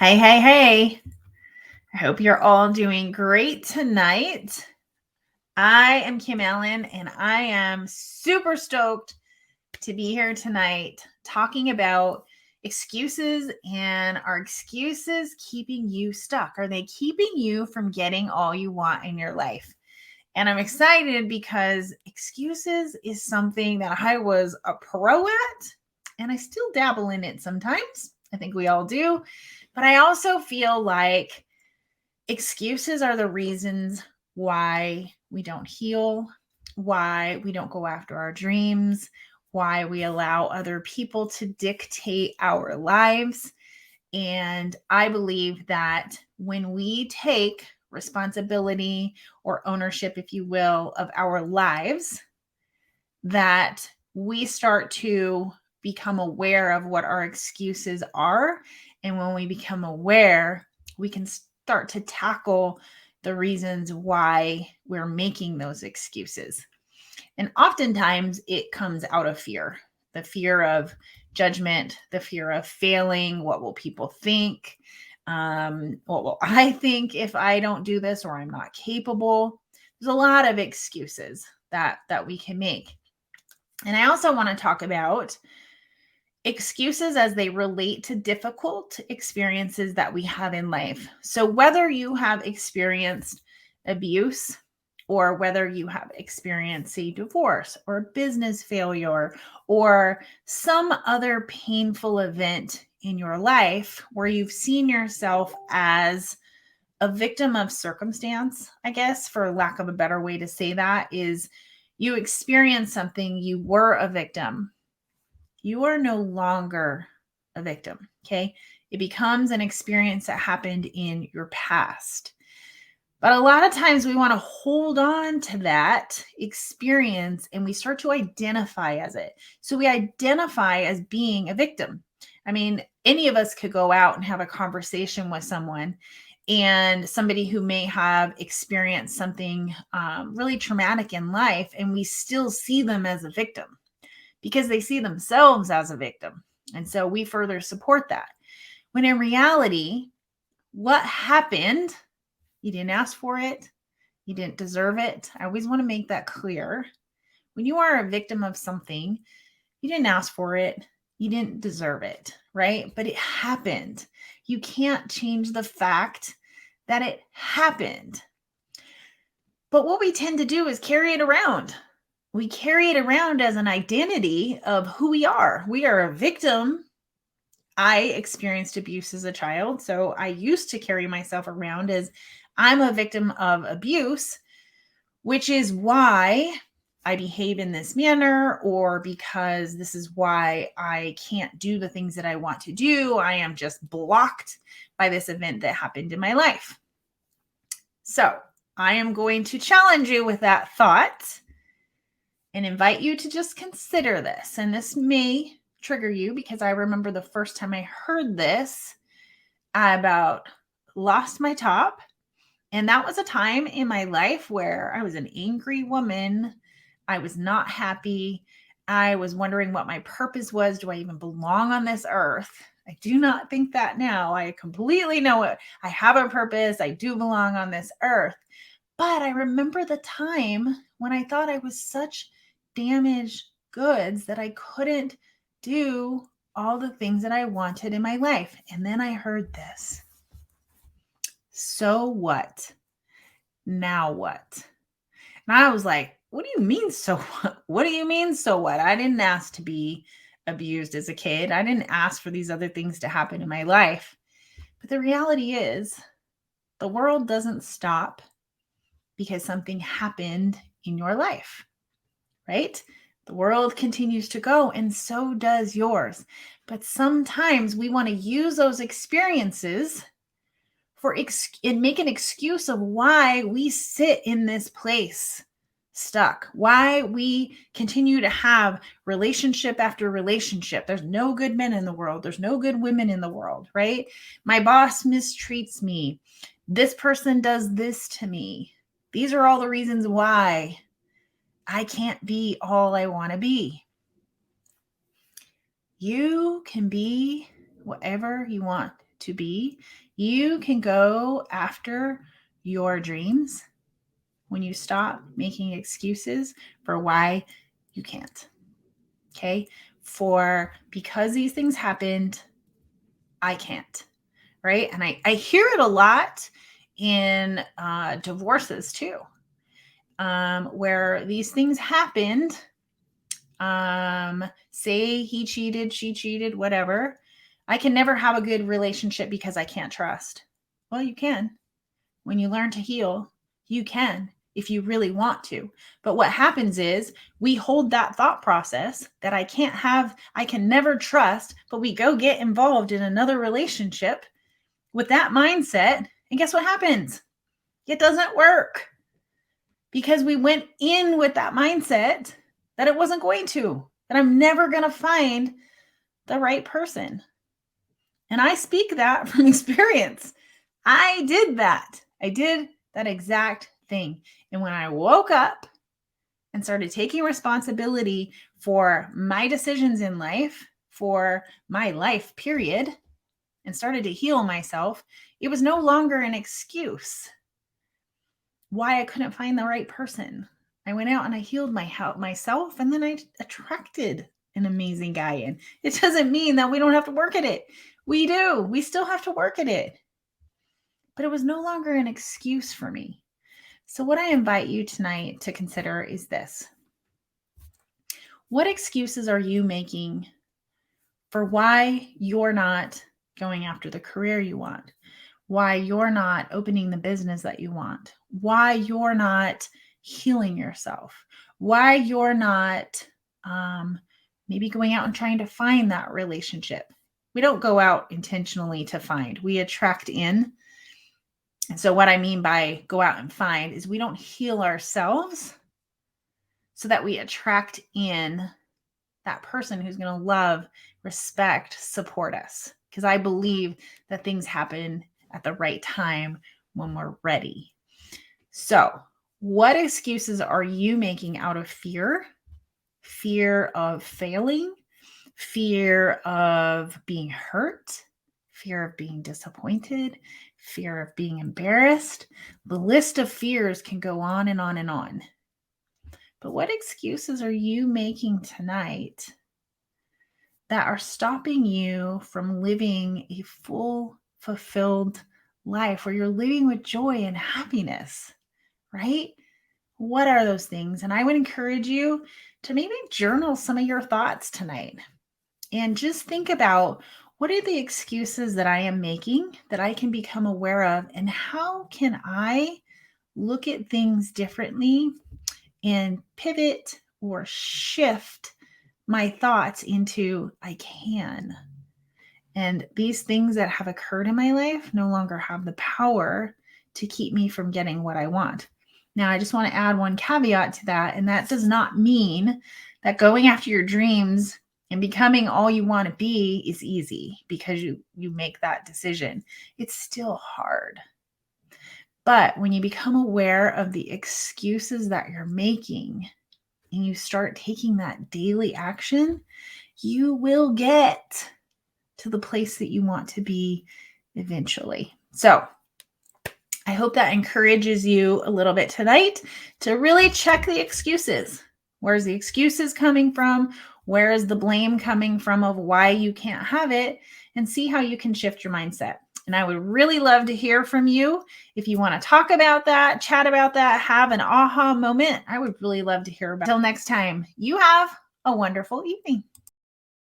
Hey, hey, hey. I hope you're all doing great tonight. I am Kim Allen and I am super stoked to be here tonight talking about excuses and are excuses keeping you stuck? Are they keeping you from getting all you want in your life? And I'm excited because excuses is something that I was a pro at and I still dabble in it sometimes. I think we all do. But I also feel like excuses are the reasons why we don't heal, why we don't go after our dreams, why we allow other people to dictate our lives. And I believe that when we take responsibility or ownership, if you will, of our lives, that we start to become aware of what our excuses are. And when we become aware, we can start to tackle the reasons why we're making those excuses. And oftentimes it comes out of fear, the fear of judgment, the fear of failing. What will people think? What will I think if I don't do this or I'm not capable? There's a lot of excuses that we can make. And I also want to talk about excuses as they relate to difficult experiences that we have in life. So, whether you have experienced abuse or whether you have experienced a divorce or business failure or some other painful event in your life where you've seen yourself as a victim of circumstance, I guess, for lack of a better way to say that, is you experienced something, you were a victim, you are no longer a victim. Okay. It becomes an experience that happened in your past. But a lot of times we want to hold on to that experience and we start to identify as it. So we identify as being a victim. I mean, any of us could go out and have a conversation with someone and somebody who may have experienced something really traumatic in life, and we still see them as a victim because they see themselves as a victim. And so we further support that. When in reality, what happened, you didn't ask for it, you didn't deserve it. I always want to make that clear. When you are a victim of something, you didn't ask for it, you didn't deserve it, right? But it happened. You can't change the fact that it happened. But what we tend to do is carry it around. We carry it around as an identity of who we are. We are a victim. I experienced abuse as a child, so I used to carry myself around as I'm a victim of abuse, which is why I behave in this manner, or because this is why I can't do the things that I want to do. I am just blocked by this event that happened in my life. So I am going to challenge you with that thought and invite you to just consider this. And this may trigger you because I remember the first time I heard this, I about lost my top. And that was a time in my life where I was an angry woman. I was not happy. I was wondering what my purpose was. Do I even belong on this earth? I do not think that now. I completely know it. I have a purpose. I do belong on this earth. But I remember the time when I thought I was such damaged goods that I couldn't do all the things that I wanted in my life. And then I heard this. So what? Now what? And I was like, what do you mean, so what? What do you mean, so what? I didn't ask to be abused as a kid. I didn't ask for these other things to happen in my life. But the reality is, the world doesn't stop because something happened in your life, right? The world continues to go, and so does yours. But sometimes we want to use those experiences and make an excuse of why we sit in this place stuck, why we continue to have relationship after relationship. There's no good men in the world, there's no good women in the world, right? My boss mistreats me, this person does this to me. These are all the reasons why I can't be all I want to be. You can be whatever you want to be. You can go after your dreams when you stop making excuses for why you can't. Okay? Because these things happened, I can't. Right? And I hear it a lot in divorces too, where these things happened. Say he cheated, she cheated, whatever. I can never have a good relationship because I can't trust. Well, you can. When you learn to heal, you can if you really want to. But what happens is we hold that thought process that I can never trust, but we go get involved in another relationship with that mindset. And guess what happens? It doesn't work because we went in with that mindset that it wasn't going to, that I'm never going to find the right person. And I speak that from experience. I did that. I did that exact thing. And when I woke up and started taking responsibility for my decisions in life, for my life, period, and started to heal myself, it was no longer an excuse why I couldn't find the right person. I went out and I healed myself, and then I attracted an amazing guy in. It doesn't mean that we don't have to work at it. We do. We still have to work at it. But it was no longer an excuse for me. So what I invite you tonight to consider is this. What excuses are you making for why you're not going after the career you want? Why you're not opening the business that you want? Why you're not healing yourself? Why you're not maybe going out and trying to find that relationship? We don't go out intentionally to find. We attract in. And so what I mean by go out and find is we don't heal ourselves so that we attract in that person who's going to love, respect, support us. Because I believe that things happen at the right time when we're ready. So, what excuses are you making out of fear? Fear of failing, fear of being hurt, fear of being disappointed, fear of being embarrassed. The list of fears can go on and on and on. But what excuses are you making tonight that are stopping you from living a full, fulfilled life where you're living with joy and happiness, right? What are those things? And I would encourage you to maybe journal some of your thoughts tonight and just think about, what are the excuses that I am making that I can become aware of, and how can I look at things differently and pivot or shift my thoughts into I can. And these things that have occurred in my life no longer have the power to keep me from getting what I want. Now, I just want to add one caveat to that, and that does not mean that going after your dreams and becoming all you want to be is easy because you make that decision. It's still hard. But when you become aware of the excuses that you're making and you start taking that daily action, you will get to the place that you want to be eventually. So I hope that encourages you a little bit tonight to really check the excuses. Where's the excuses coming from? Where is the blame coming from of why you can't have it? And see how you can shift your mindset. And I would really love to hear from you. If you want to talk about that, chat about that, have an aha moment, I would really love to hear about it. Until next time, you have a wonderful evening.